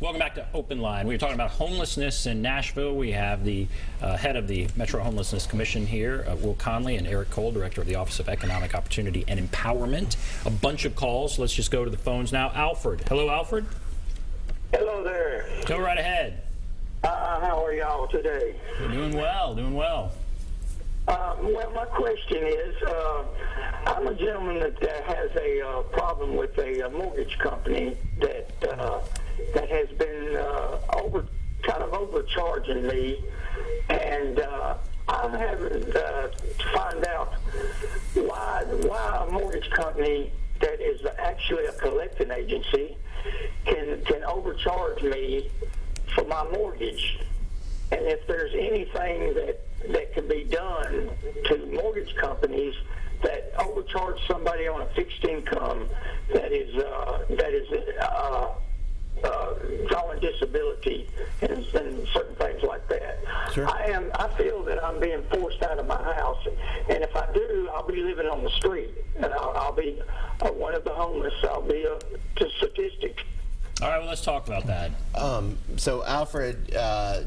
Welcome back to OpenLine. We were talking about homelessness in Nashville. We have the head of the Metro Homelessness Commission here, Will Conley, and Eric Cole, director of the Office of Economic Opportunity and Empowerment. A bunch of calls. Let's just go to the phones now. Alfred. Hello, Alfred. Hello there. Go right ahead. How are y'all today? We're doing well, doing well. Well, my question is, I'm a gentleman that has a problem with a mortgage company that has been kind of overcharging me, and I'm having to find out why a mortgage company that is actually a collecting agency can overcharge me for my mortgage, and if there's anything that can be done to mortgage companies that overcharge somebody on a fixed income that is drawing disability and certain things like that. Sure. I feel that I'm being forced out of my house, and if I do, I'll be living on the street, and I'll be one of the homeless. I'll be a statistic. All right, well, let's talk about that. So, Alfred,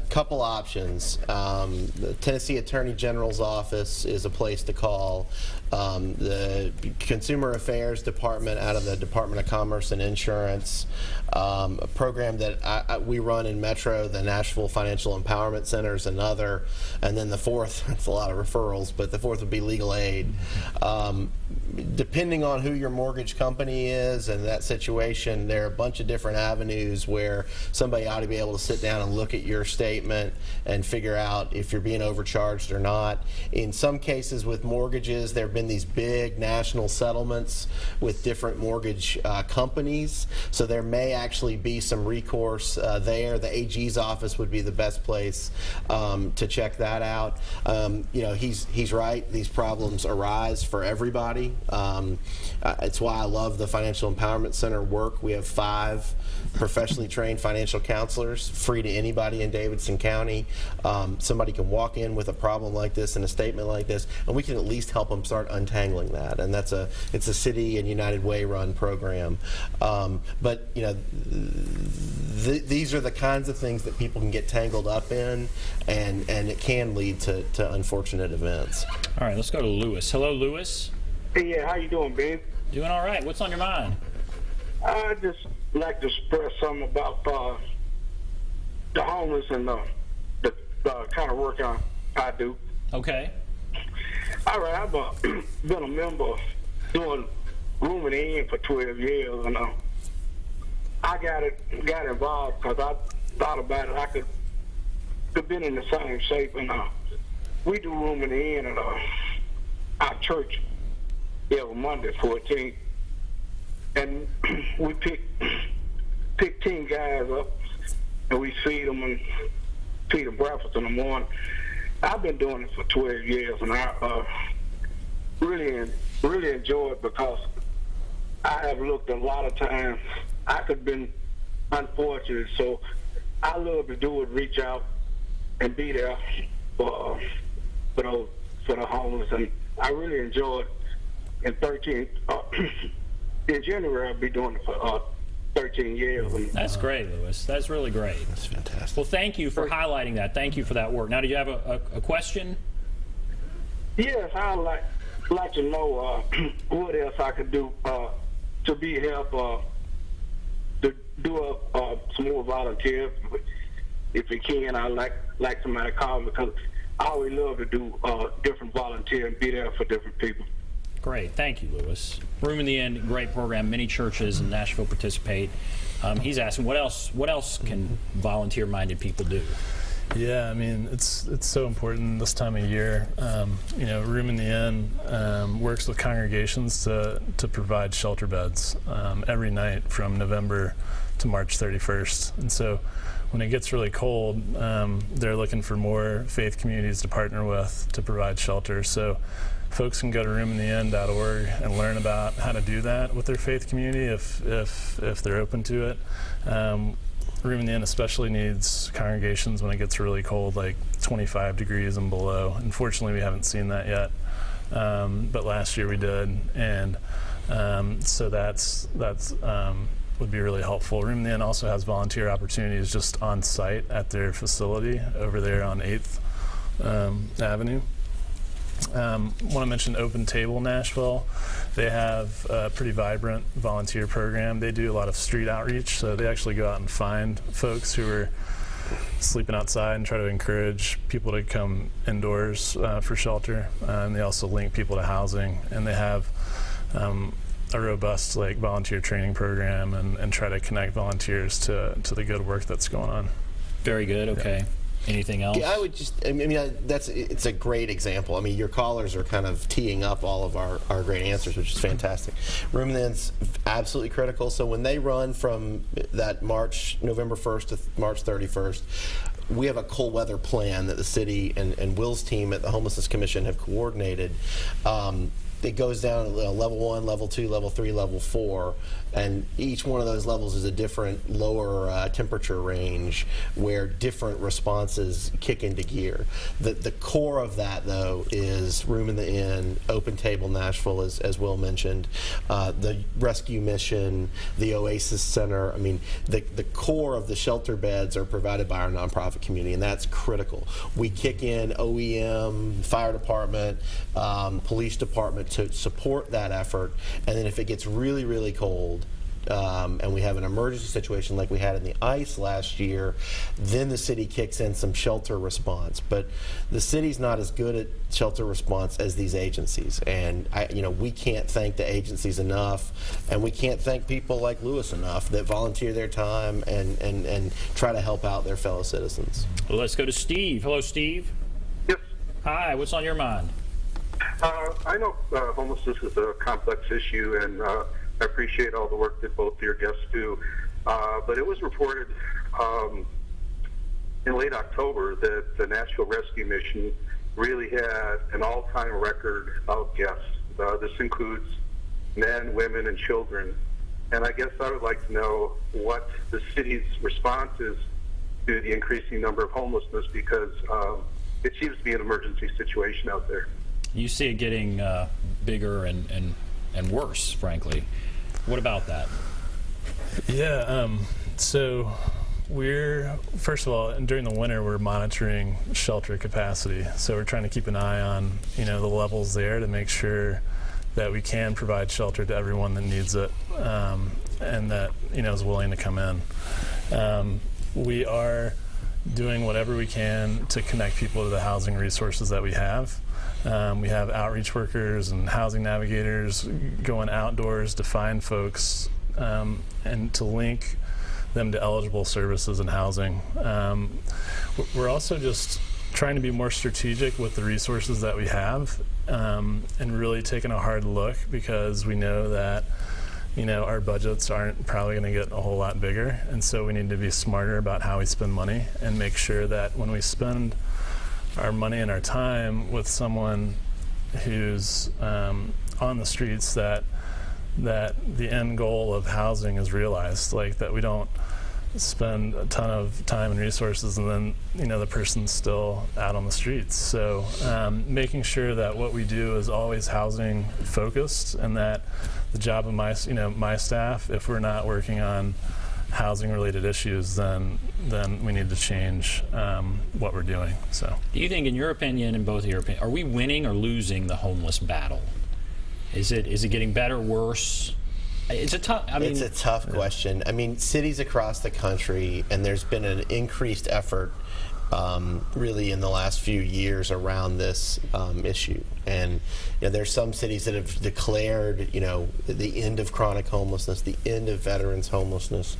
couple options. The Tennessee Attorney General's office is a place to call. The Consumer Affairs Department out of the Department of Commerce and Insurance, a program that we run in Metro, the Nashville Financial Empowerment Center is another, and then the fourth, it's a lot of referrals, but the fourth would be legal aid. Depending on who your mortgage company is and that situation, there are a bunch of different avenues where somebody ought to be able to sit down and look at your statement and figure out if you're being overcharged or not. In some cases with mortgages, there have been these big national settlements with different mortgage companies, so there may actually be some recourse there. The AG's office would be the best place to check that out. He's right, these problems arise for everybody. It's why I love the Financial Empowerment Center work. We have 5 professionally trained financial counselors, free to anybody in Davidson County. Somebody can walk in with a problem like this and a statement like this, and we can at least help them start untangling that. And it's a City and United Way run program. But these are the kinds of things that people can get tangled up in, and it can lead to unfortunate events. All right, let's go to Lewis. Hello, Lewis. Hey, yeah, how you doing, Ben? Doing all right. What's on your mind? I just like to express something about the homeless and the kind of work I do. Okay. All right, I've been a member doing room and inn for 12 years, and I got involved because I thought about it. I could have been in the same shape, and we do room and inn at our church every Monday, 14th, and we pick 10 guys up, and we feed them breakfast in the morning. I've been doing it for 12 years, and I really enjoy it because I have looked a lot of times. I could have been unfortunate, so I love to do it, reach out and be there for the homeless, and I really enjoy it. In January, I'll be doing it for 13 years. And, that's great, Lewis. That's really great. That's fantastic. Well, thank you for highlighting that. Thank you for that work. Now, did you have a question? Yes, I'd like to know what else I could do to be help to do some more volunteers. If you can, I'd like somebody to call me because I always love to do different volunteer and be there for different people. Great. Thank you, Lewis. Room in the Inn, great program. Many churches in Nashville participate. He's asking, what else can volunteer-minded people do? Yeah, I mean, it's so important this time of year. Room in the Inn works with congregations to provide shelter beds every night from November to March 31st. And so when it gets really cold, they're looking for more faith communities to partner with to provide shelter. So folks can go to roomintheinn.org and learn about how to do that with their faith community if they're open to it. Room in the Inn especially needs congregations when it gets really cold, like 25 degrees and below. Unfortunately, we haven't seen that yet, but last year we did, and so that's would be really helpful. Room in the Inn also has volunteer opportunities just on site at their facility over there on 8th Avenue. Want to mention Open Table Nashville. They have a pretty vibrant volunteer program. They do a lot of street outreach, so they actually go out and find folks who are sleeping outside and try to encourage people to come indoors for shelter. And they also link people to housing, and they have a robust volunteer training program and try to connect volunteers to the good work that's going on. Very good. Okay. Yeah. Anything else? Yeah, I would just, it's a great example. I mean, your callers are kind of teeing up all of our great answers, which is fantastic. Room in the Inn's absolutely critical. So when they run from that November 1st to March 31st, we have a cold weather plan that the city and Will's team at the Homelessness Commission have coordinated. It goes down level 1, level 2, level 3, level 4, and each one of those levels is a different lower temperature range where different responses kick into gear. The core of that, though, is Room in the Inn, Open Table Nashville, as Will mentioned, the rescue mission, the Oasis Center. I mean, the core of the shelter beds are provided by our nonprofit community, and that's critical. We kick in OEM, fire department, police department to support that effort, and then if it gets really, really cold, and we have an emergency situation like we had in the ice last year, then the city kicks in some shelter response. But the city's not as good at shelter response as these agencies, and we can't thank the agencies enough, and we can't thank people like Lewis enough that volunteer their time and try to help out their fellow citizens. Well, let's go to Steve. Hello, Steve. Yes. Hi, what's on your mind? I know homelessness is a complex issue, and I appreciate all the work that both your guests do. But it was reported in late October that the Nashville Rescue Mission really had an all-time record of guests. This includes men, women, and children. And I guess I would like to know what the city's response is to the increasing number of homelessness, because it seems to be an emergency situation out there. You see it getting bigger and worse, frankly. What about that? Yeah, so first of all, during the winter, we're monitoring shelter capacity. So we're trying to keep an eye on, the levels there to make sure that we can provide shelter to everyone that needs it, and that, is willing to come in. We are doing whatever we can to connect people to the housing resources that we have. We have outreach workers and housing navigators going outdoors to find folks and to link them to eligible services and housing. We're also just trying to be more strategic with the resources that we have, and really taking a hard look, because we know that our budgets aren't probably going to get a whole lot bigger, and so we need to be smarter about how we spend money and make sure that when we spend our money and our time with someone who's on the streets, that the end goal of housing is realized, that we don't spend a ton of time and resources and then the person's still out on the streets. So making sure that what we do is always housing focused, and that the job of my staff, if we're not working on housing related issues, then we need to change what we're doing. So do you think, in your opinion and both of your opinion, are we winning or losing the homeless battle? Is it getting better, worse? It's a tough question. I mean, cities across the country, and there's been an increased effort really in the last few years around this issue. And there's some cities that have declared the end of chronic homelessness, the end of veterans homelessness.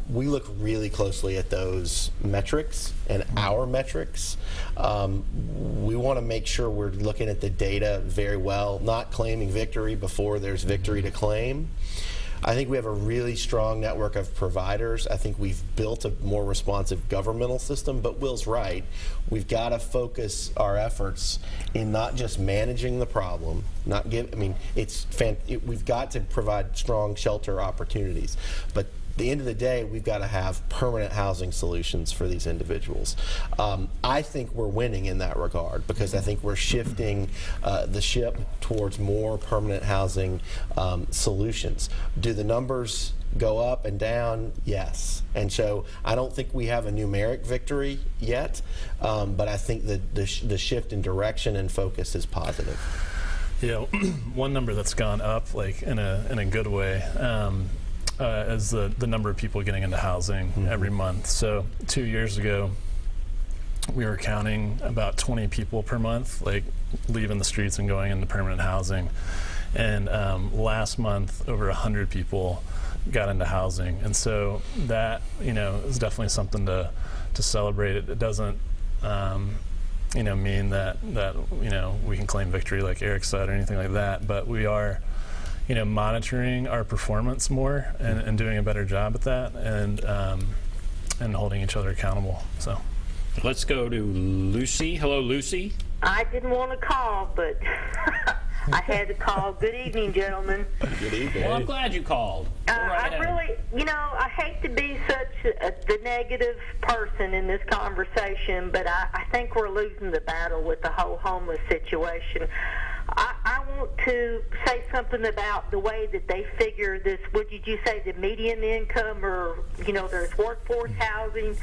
We look really closely at those metrics and our metrics. We want to make sure we're looking at the data very well, not claiming victory before there's victory to claim. I think we have a really strong network of providers. I think we've built a more responsive governmental system, but Will's right. We've got to focus our efforts in not just managing the problem, we've got to provide strong shelter opportunities, but at the end of the day, we've got to have permanent housing solutions for these individuals. I think we're winning in that regard, because I think we're shifting the ship towards more permanent housing solutions. Do the numbers go up and down? Yes. And so I don't think we have a numeric victory yet, but I think the shift in direction and focus is positive. Yeah, one number that's gone up, like in a good way, is the number of people getting into housing every month. So 2 years ago, we were counting about 20 people per month, like leaving the streets and going into permanent housing. And last month, over 100 people got into housing. And so that, is definitely something to celebrate. It doesn't, mean that we can claim victory like Eric said or anything like that. But we are, monitoring our performance more and doing a better job at that and holding each other accountable. So. Let's go to Lucy. Hello, Lucy. I didn't want to call, but I had to call. Good evening, gentlemen. Good evening. Well, I'm glad you called. Go right ahead. I hate to be such the negative person in this conversation, but I think we're losing the battle with the whole homeless situation. I want to say something about the way that they figure this. What did you say, the median income, or there's workforce housing?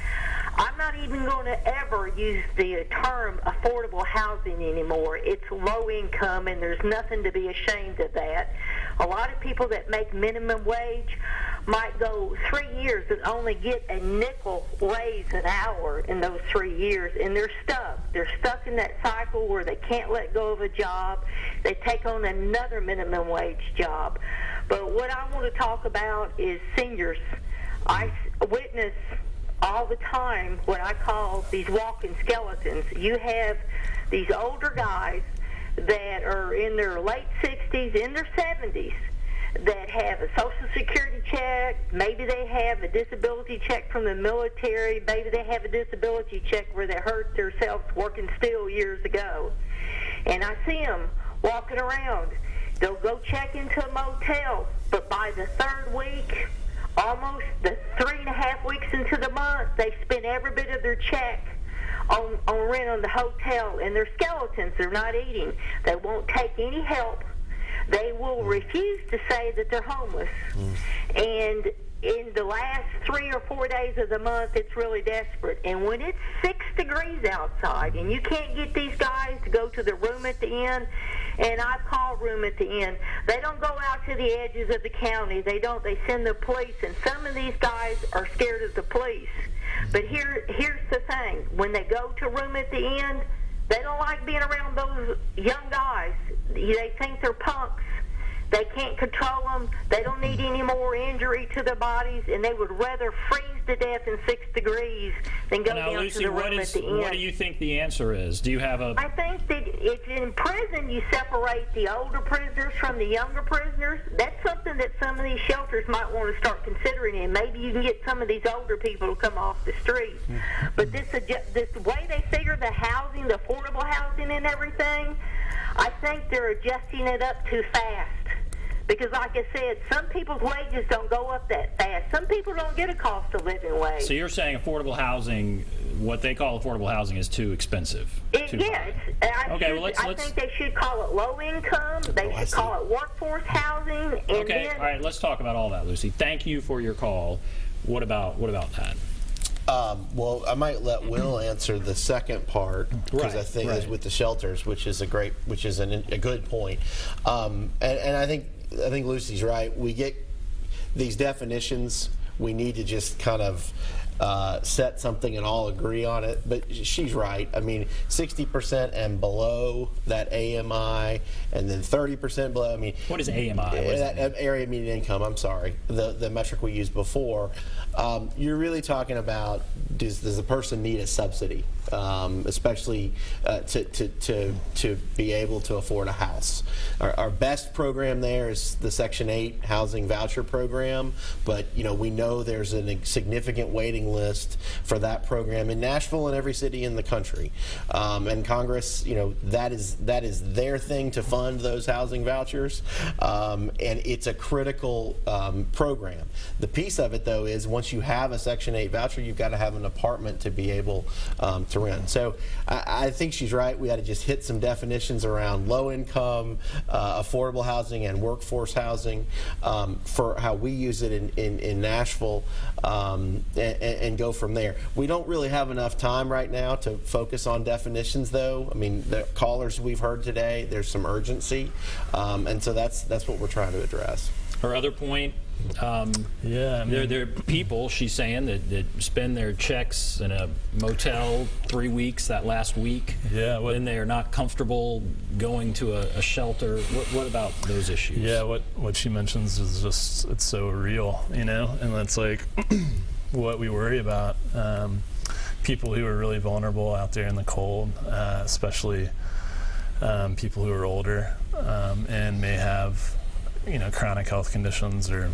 I'm not even going to ever use the term affordable housing anymore. It's low income, and there's nothing to be ashamed of that. A lot of people that make minimum wage might go 3 years and only get a nickel raise an hour in those 3 years, and they're stuck. They're stuck in that cycle where they can't let go of a job. They take on another minimum wage job. But what I want to talk about is seniors. I witness all the time what I call these walking skeletons. You have these older guys that are in their late 60s, in their 70s, that have a Social Security check. Maybe they have a disability check from the military. Maybe they have a disability check where they hurt themselves working steel years ago. And I see them walking around. They'll go check into a motel, but by the third week, almost the 3.5 weeks into the month, they spend every bit of their check on rent on the hotel, and they're skeletons. They're not eating. They won't take any help. They will refuse to say that they're homeless. And in the last 3 or 4 days of the month, it's really desperate. And when it's 6 degrees outside and you can't get these guys to go to the room at the inn, and I call room at the inn, they don't go out to the edges of the county. They don't. They send the police, and some of these guys are scared of the police. But here's the thing. When they go to room at the inn, they don't like being around those young guys. They think they're punks. They can't control them. They don't need any more injury to their bodies, and they would rather freeze to death in 6 degrees than go down Lucy, to the room at the inn. what do you think the answer is? Do you have a... I think that if in prison you separate the older prisoners from the younger prisoners, that's something that some of these shelters might want to start considering, and maybe you can get some of these older people to come off the street. But this way they figure the housing, the affordable housing and everything, I think they're adjusting it up too fast. Because like I said, some people's wages don't go up that fast. Some people don't get a cost of living wage. So you're saying affordable housing, what they call affordable housing, is too expensive? Yes. I think they should call it low income. They should call it workforce housing. And all right, let's talk about all that, Lucy. Thank you for your call. What about that? Well, I might let Will answer the second part because I think is with the shelters, which is a good point. And I think Lucy's right. We get these definitions. We need to just kind of set something and all agree on it. But she's right. I mean, 60% and below that AMI, and then 30% below. I mean, what is AMI? What is that? Area median income. I'm sorry, the metric we used before. You're really talking about does the person need a subsidy, especially to be able to afford a house. Our best program there is the Section 8 housing voucher program, but we know there's a significant waiting waiting list for that program in Nashville and every city in the country. And Congress, that is their thing to fund those housing vouchers, and it's a critical program. The piece of it, though, is once you have a Section 8 voucher, you've got to have an apartment to be able to rent. So I think she's right. We got to just hit some definitions around low income, affordable housing, and workforce housing for how we use it in Nashville, and go from there. We don't really have enough time right now to focus on definitions, though. I mean, the callers we've heard today, there's some urgency, and so that's what we're trying to address. Her other point, there are people, she's saying, that spend their checks in a motel 3 weeks, that last week. Then they are not comfortable going to a shelter. What about those issues? Yeah, what she mentions is just, it's so real, and that's like what we worry about. People who are really vulnerable out there in the cold, especially people who are older and may have chronic health conditions or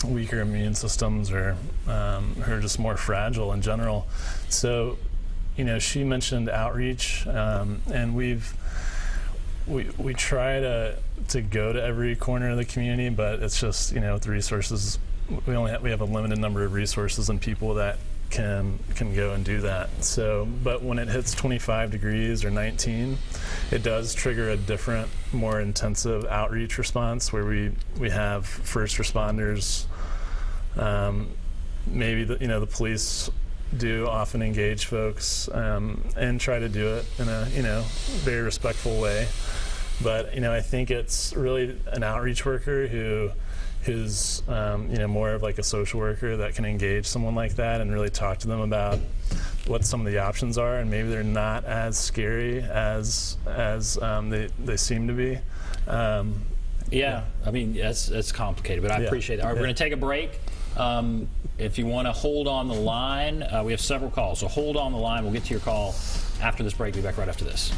weaker immune systems, or who are just more fragile in general. So, she mentioned outreach, and we try to go to every corner of the community, but it's just with the resources, we have a limited number of resources and people that can go and do that. So, but when it hits 25 degrees or 19, it does trigger a different, more intensive outreach response where we have first responders, maybe the police do often engage folks and try to do it in a very respectful way. But I think it's really an outreach worker who's more of like a social worker that can engage someone like that and really talk to them about what some of the options are, and maybe they're not as scary as they seem to be. Yeah, I mean, that's complicated, but I appreciate it. All right, we're going to take a break. If you want to hold on the line, we have several calls, so hold on the line. We'll get to your call after this break. Be back right after this.